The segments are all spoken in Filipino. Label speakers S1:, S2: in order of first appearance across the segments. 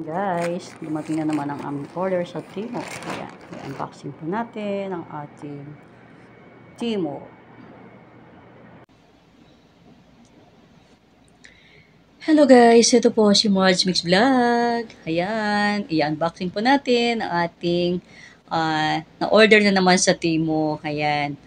S1: Guys, dumating na naman ang aming order sa Timo. Ayan, i-unboxing po natin ang ating Timo. Hello guys, ito po si Marge Mix Vlog. Ayan, i-unboxing po natin ang ating na-order na naman sa Timo. Ayan,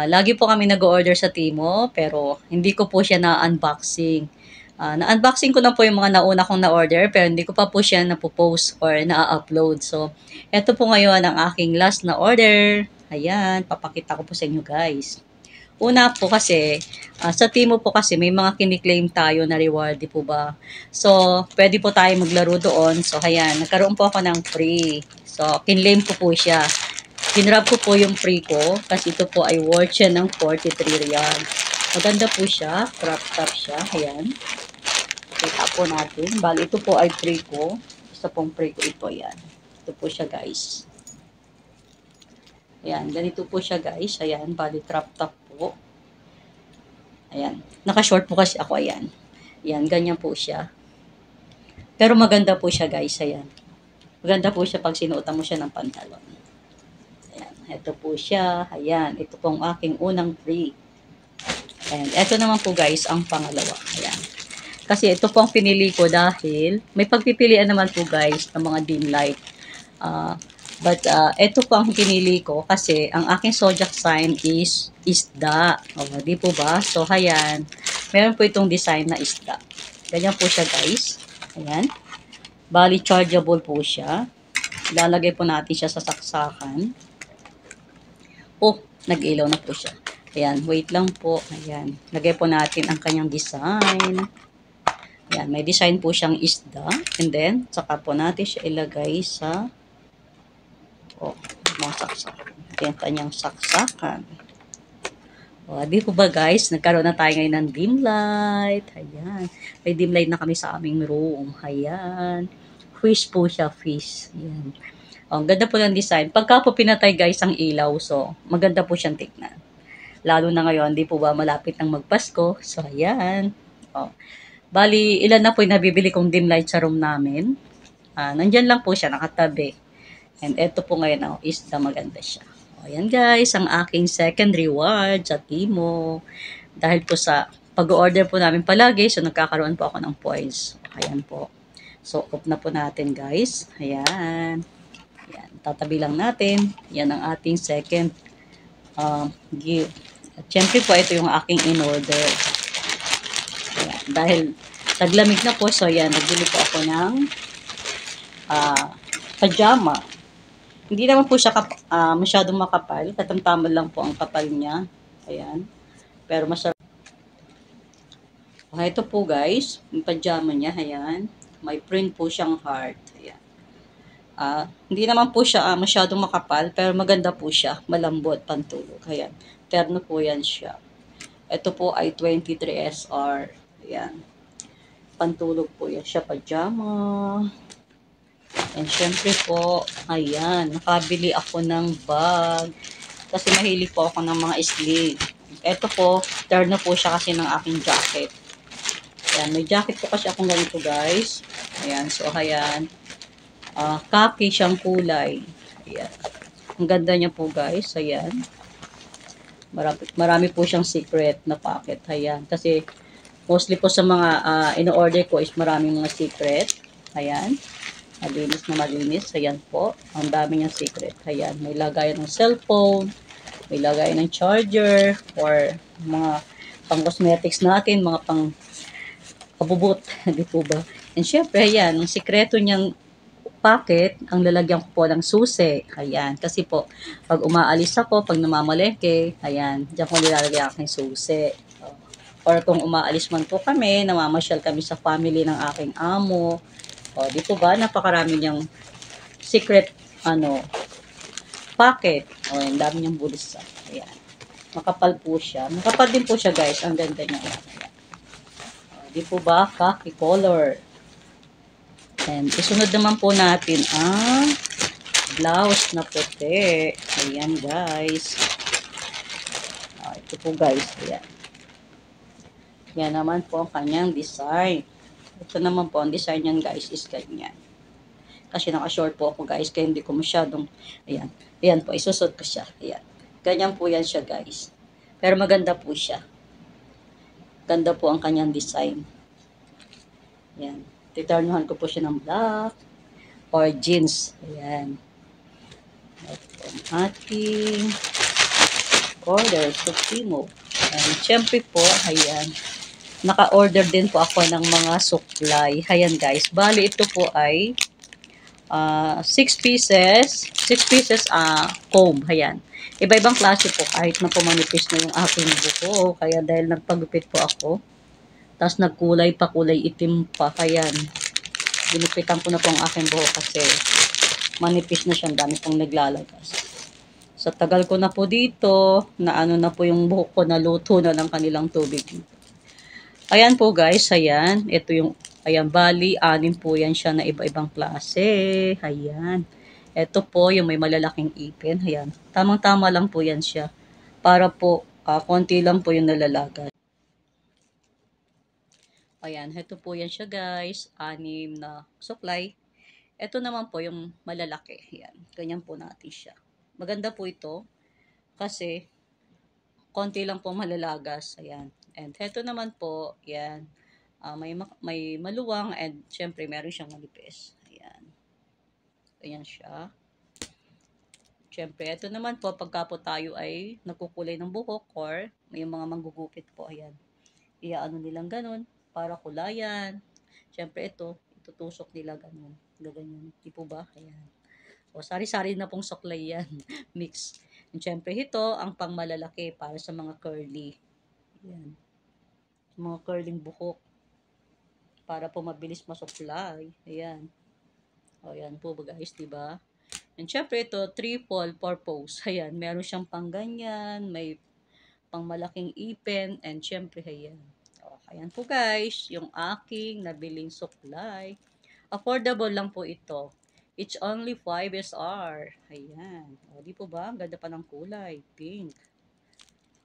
S1: lagi po kami nag-order sa Timo pero hindi ko po siya na-unboxing. Na-unboxing ko na po yung mga nauna kong na-order pero hindi ko pa po siya na-post or na-upload. So, eto po ngayon ang aking last na order. Ayan, papakita ko po sa inyo guys. Una po kasi, sa Timo po kasi may mga kiniklaim tayo na reward, di po ba? So, pwede po tayo maglaro doon. So, ayan, nagkaroon po ako ng free. So, kinlaim ko po siya. Kinrab ko po yung free ko kasi ito po ay worth siya ng 43 riyal. Maganda po siya, crop top siya, ayan. Kita po natin. Bali, ito po ay free ko. Isa pong free ko ito, ayan. Ito po siya, guys. Ayan, ganito po siya, guys. Ayan, bali, crop top po. Ayan. Naka-short po kasi ako, ayan. Ayan, ganyan po siya. Pero maganda po siya, guys, ayan. Maganda po siya pag sinuotan mo siya ng pantalon. Ayan, ito po siya. Ayan, ito pong aking unang free. Ayan, ito naman po, guys, ang pangalawa. Ayan. Kasi ito po ang pinili ko dahil may pagpipilian naman po guys ng mga dim light. But ito po ang pinili ko kasi ang aking zodiac sign is isda. O, di po ba? So, ayan. Meron po itong design na isda. Ganyan po siya guys. Ayan. Bali, chargeable po siya. Ilalagay po natin siya sa saksakan. Oh, nag-ilaw na po siya. Ayan, wait lang po. Ayan. Lagay po natin ang kanyang design. Ayan, may design po siyang isda. And then, saka po natin siya ilagay sa mga saksakan. Ayan, kanyang saksakan. O, di po ba guys, nagkaroon na tayo ngayon ng dim light. Ayan. May dim light na kami sa aming room. Ayan. Fish po siya, fish. Ayan. O, ang ganda po ng design. Pagka po pinatay guys ang ilaw, so maganda po siyang tignan. Lalo na ngayon, di po ba malapit ng magpasko. So, ayan. O. Bali, ilan na po yung nabibili kong dim light sa room namin. Nandyan lang po siya, nakatabi. And eto po ngayon, isda maganda siya. O, yan guys, ang aking second reward sa Timo. Dahil po sa pag-order po namin palagi, so nagkakaroon po ako ng points. Ayan po. So, off na po natin guys. Ayan. Ayan, tatabi lang natin. Yan ang ating second gift. At syempre po, ito yung aking in-order. Dahil taglamig na po, so yan, nagbili po ako ng pajama. Hindi naman po siya masyadong makapal, katamtaman lang po ang kapal niya. Ayan. Pero masarap. Okay, ito po guys, yung pajama niya, ayan. May print po siyang heart. Ayan. Hindi naman po siya masyadong makapal, pero maganda po siya, malambot, pantulog. Ayan. Terno po yan siya. Ito po ay 23 SR. Ayan. Pantulog po yan siya, pajama. And syempre po, ayan, nakabili ako ng bag. Kasi mahilig po ako ng mga sleeve. Ito po, terno po siya kasi ng aking jacket. Ayan, may jacket po kasi akong ganito guys. Ayan, so ayan. Khaki siyang kulay. Ayan. Ang ganda niya po guys, ayan. Marami po siyang secret na pocket. Ayan, kasi mostly po sa mga in-order ko is maraming mga secret. Ayan. Malinis na malinis. Ayan po. Ang dami niyang secret. Ayan. May lagayan ng cellphone. May lagayan ng charger. Or mga pang-cosmetics natin. Mga pang-kabubot. Di po ba? And syempre, ayan. Ang sikreto niyang pocket, ang lalagyan ko po ng susi. Ayan. Kasi po, pag umaalis ako, pag namamalengke, ayan. Diyan ko nilalagay aking susi. Or kung umaalis man po kami, namamasyal kami sa family ng aking amo. O, di po ba? Napakarami niyang secret, pocket. O, yung dami niyang bulsa. Ayan. Makapal po siya. Makapal din po siya, guys. Ang ganda niya. Ayan. O, di po ba? Khaki color. And, isunod naman po natin ang blouse na puti. Ayan, guys. O, ito po, guys. Ayan. Yan naman po ang kanyang design. Ito naman po, ang design niyan guys is ganyan. Kasi naka-short po ako guys, kaya hindi ko masyadong, ayan. Ayan po, isusot ko siya. Ayan. Ganyan po yan siya guys. Pero maganda po siya. Ganda po ang kanyang design. Ayan. Titarnuhan ko po siya ng black or jeans. Ayan. Ito ang ating order sa Timo. And syempre po, ayan. Naka-order din po ako ng mga supply. Ayan guys. Bali ito po ay 6 pieces, 6 pieces comb, ayan. Iba-ibang klase po kahit na pumanipis na yung aking buko. Kaya dahil nagpagupit po ako, tapos nagkulay pa, kulay itim pa, ayan. Ginupitan ko na po ang aking buko kasi manipis na siya, dami pong naglalagas. Sa tagal ko na po dito, na ano na po yung buhok ko, naluto na ng kanilang tubig. Ayan po guys, ayan. Ito yung, ayan, bali, 6 po yan siya na iba-ibang klase. Ayan. Ito po yung may malalaking ipin. Ayan. Tamang-tama lang po yan siya. Para po, konti lang po yung nalalagas. Ayan, ito po yan siya guys. 6 na supply. Ito naman po yung malalaki. Ayan. Ganyan po natin siya. Maganda po ito. Kasi, konti lang po malalagas. Ayan. And ito naman po, yan. May maluwang and syempre meron siyang manipis. Ayan. Ayan siya. Syempre, ito naman po, pagka po tayo ay nagkukulay ng buhok or may mga manggugupit po. Ayan. Iaano nilang ganun para kulayan. Syempre ito, itutusok nila ganun. Gaganyan. Di po ba? Ayan. O, sari-sari na pong suklay yan. Mix. And syempre, ito ang pangmalalaki para sa mga curly. Ayan. Mga curling buhok. Para po mabilis masupply. Ayan. O, ayan po ba guys, diba? And syempre ito, triple purpose. Ayan, meron siyang pangganyan, may pangmalaking ipin, and syempre, ayan. O, ayan po guys, yung aking nabiling supply. Affordable lang po ito. It's only 5 SR. Ayan. O, di po ba? Ang ganda pa ng kulay. Pink.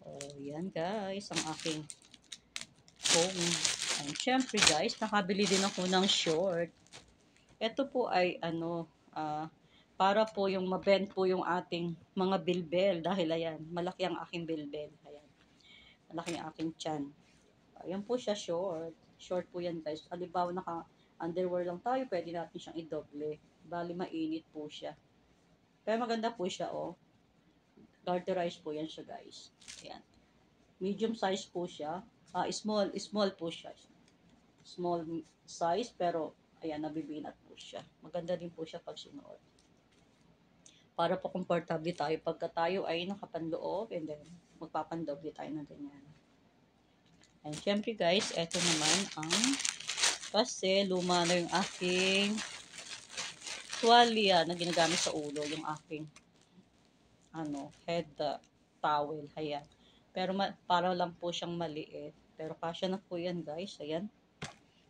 S1: O, yan guys, ang aking phone. And syempre guys, nakabili din ako ng short. Ito po ay para po yung mabend po yung ating mga bilbel. Dahil ayan, malaki ang aking bilbel. Ayan, malaki ang aking tiyan. Ayan po siya, short. Short po yan guys. Alibaw naka underwear lang tayo, pwede natin siyang i-doble. Bali mainit po siya. Pero maganda po siya, oh. Garterized po yan siya guys. Ayan. Medium size po siya. Small po siya. Small size pero ayan, nabibinat po siya. Maganda din po siya pag sinuot. Para po komportable tayo pagka tayo ay nakapanloob and then magpapandoble tayo na ganyan. And syempre guys, eto naman ang kasi luma na yung aking tuwalya na ginagamit sa ulo, yung aking head towel. Ayan. Pero para lang po siyang maliit. Pero kasya na po yan guys. Ayan.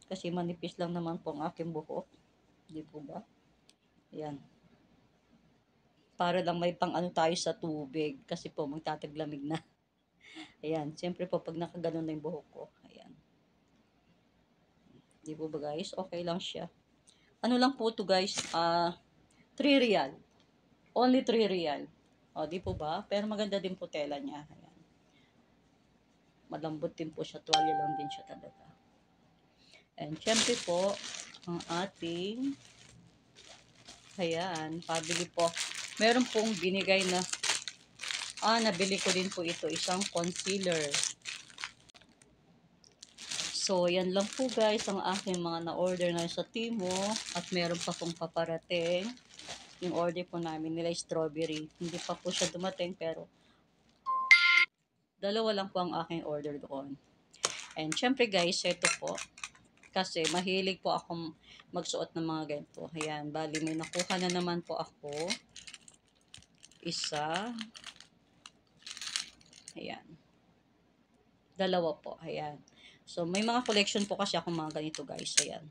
S1: Kasi manipis lang naman po ang aking buhok. Di po ba? Ayan. Para lang may pang tayo sa tubig. Kasi po magtataglamig na. Ayan. Siyempre po pag nakaganon na yung buhok ko. Ayan. Di po ba guys? Okay lang siya. Ano lang po to guys? 3 real. Only 3 real. O, di po ba? Pero maganda din po tela niya. Ayan. Malambot din po siya. Tuwalya lang din siya talaga. And syempre po, ang ating ayan, pabili po. Meron pong binigay na nabili ko din po ito, isang concealer. So, yan lang po guys ang aking mga na-order na sa Timo at meron pa pong paparating. Yung order po namin nila strawberry. Hindi pa po siya dumating pero dalawa lang po ang aking order doon. And syempre guys, ito po. Kasi mahilig po akong magsuot ng mga ganito. Ayan, bali may nakuha na naman po ako. Isa. Ayan. Dalawa po. Ayan. So, may mga collection po kasi ako mga ganito guys. Ayan.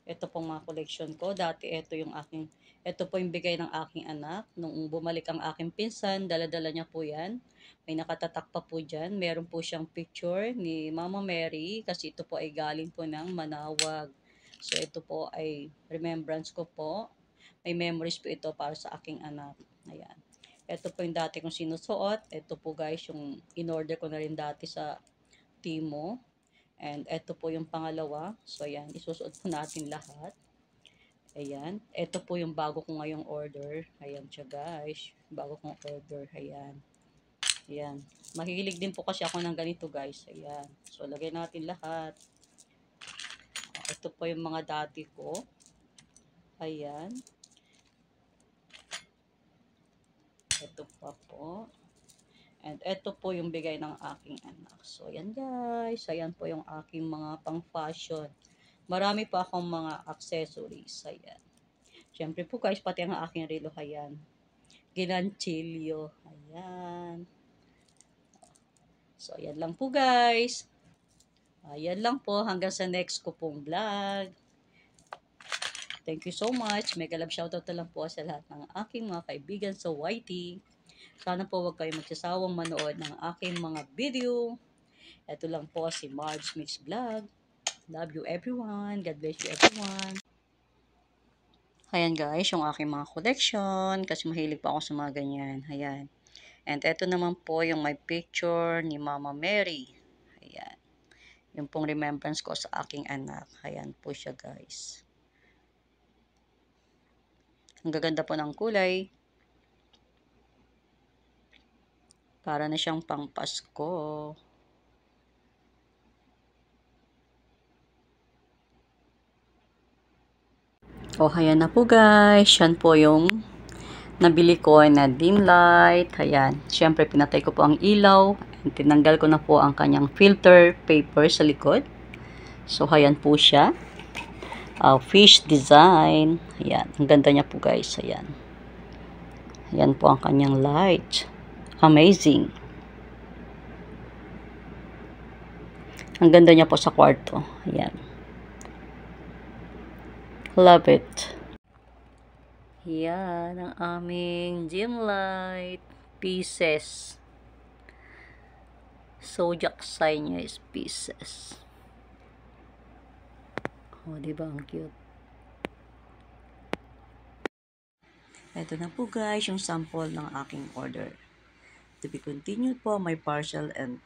S1: Ito pong mga collection ko. Dati ito po yung bigay ng aking anak. Nung bumalik ang aking pinsan, dala-dala niya po yan. May nakatatak pa po dyan. Meron po siyang picture ni Mama Mary kasi ito po ay galing po ng Manawag. So, ito po ay remembrance ko po. May memories po ito para sa aking anak. Ayan. Ito po yung dati kong sinusuot. Ito po guys, yung in-order ko na rin dati sa Timo. And ito po yung pangalawa. So, ayan. Isusuot po natin lahat. Ayan. Ito po yung bago ko ngayong order. Ayan siya guys. Bago kong order. Ayan. Ayan. Mahilig din po kasi ako ng ganito guys. Ayan. So, lagay natin lahat. Ito po yung mga dati ko. Ayan. Ito pa po. And ito po yung bigay ng aking anak. So, ayan guys. Ayan po yung aking mga pang-fashion. Marami pa akong mga accessories. Ayan. Siyempre po guys, pati ang aking relo. Ayan. Ginanchilyo. Ayan. So, ayan lang po guys. Ayan lang po. Hanggang sa next ko pong vlog. Thank you so much. Mega love shoutout na lang po sa lahat ng aking mga kaibigan sa YT. Sana po huwag kayo magsasawang manood ng aking mga video. Ito lang po si Marge Mix Vlog. Love you everyone. God bless you everyone. Ayan guys, yung aking mga collection. Kasi mahilig pa ako sa mga ganyan. Ayan. And ito naman po yung my picture ni Mama Mary. Ayan. Yung pong remembrance ko sa aking anak. Ayan po siya guys. Ang gaganda po ng kulay. Para na siyang pang Pasko. Oh, ayan na po guys. Yan po yung nabili ko na dim light. Ayan. Siyempre, pinatay ko po ang ilaw. And tinanggal ko na po ang kanyang filter paper sa likod. So, ayan po siya. Fish design. Ayan. Ang ganda niya po guys. Ayan. Ayan po ang kanyang light. Amazing. Ang ganda niya po sa kwarto. Ayan. Love it. Yan ang aming dim light pieces. Zodiac sign niya is pieces. Oh, diba ang cute? Ito na po guys yung sample ng aking order. To be continued po, my parcel and